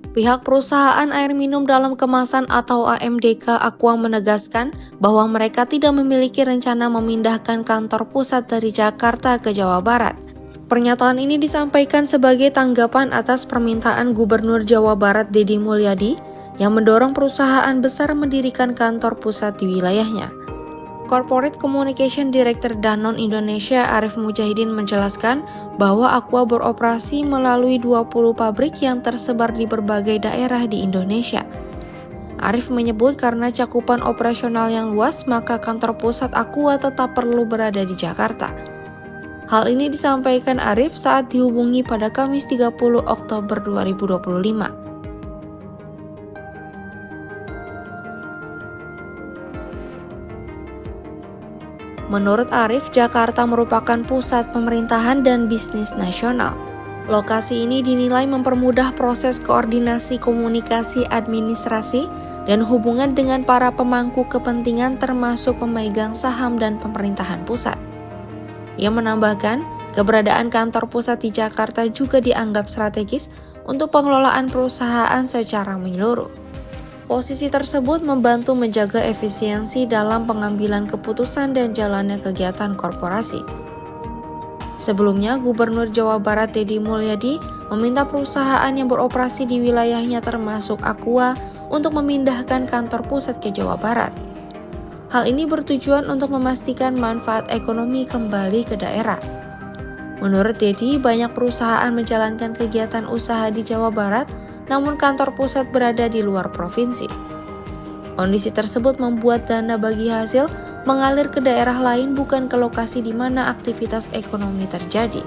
Pihak perusahaan air minum dalam kemasan atau AMDK Aqua menegaskan bahwa mereka tidak memiliki rencana memindahkan kantor pusat dari Jakarta ke Jawa Barat. Pernyataan ini disampaikan sebagai tanggapan atas permintaan Gubernur Jawa Barat Deddy Mulyadi yang mendorong perusahaan besar mendirikan kantor pusat di wilayahnya. Corporate Communication Director Danone Indonesia Arif Mujahidin menjelaskan bahwa Aqua beroperasi melalui 20 pabrik yang tersebar di berbagai daerah di Indonesia. Arif menyebut karena cakupan operasional yang luas, maka kantor pusat Aqua tetap perlu berada di Jakarta. Hal ini disampaikan Arif saat dihubungi pada Kamis 30 Oktober 2025. Menurut Arif, Jakarta merupakan pusat pemerintahan dan bisnis nasional. Lokasi ini dinilai mempermudah proses koordinasi komunikasi administrasi dan hubungan dengan para pemangku kepentingan termasuk pemegang saham dan pemerintahan pusat. Ia menambahkan, keberadaan kantor pusat di Jakarta juga dianggap strategis untuk pengelolaan perusahaan secara menyeluruh. Posisi tersebut membantu menjaga efisiensi dalam pengambilan keputusan dan jalannya kegiatan korporasi. Sebelumnya, Gubernur Jawa Barat Deddy Mulyadi meminta perusahaan yang beroperasi di wilayahnya termasuk Aqua untuk memindahkan kantor pusat ke Jawa Barat. Hal ini bertujuan untuk memastikan manfaat ekonomi kembali ke daerah. Menurut Deddy, banyak perusahaan menjalankan kegiatan usaha di Jawa Barat, namun kantor pusat berada di luar provinsi. Kondisi tersebut membuat dana bagi hasil mengalir ke daerah lain bukan ke lokasi di mana aktivitas ekonomi terjadi.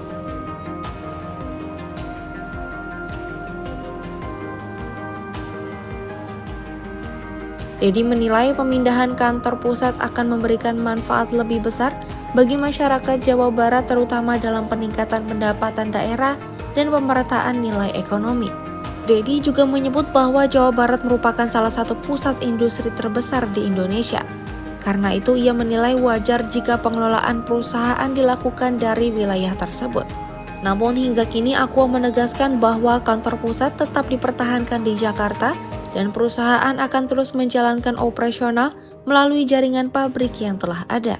Deddy menilai pemindahan kantor pusat akan memberikan manfaat lebih besar bagi masyarakat Jawa Barat terutama dalam peningkatan pendapatan daerah dan pemerataan nilai ekonomi. Deddy juga menyebut bahwa Jawa Barat merupakan salah satu pusat industri terbesar di Indonesia. Karena itu ia menilai wajar jika pengelolaan perusahaan dilakukan dari wilayah tersebut. Namun hingga kini Aqua menegaskan bahwa kantor pusat tetap dipertahankan di Jakarta dan perusahaan akan terus menjalankan operasional melalui jaringan pabrik yang telah ada.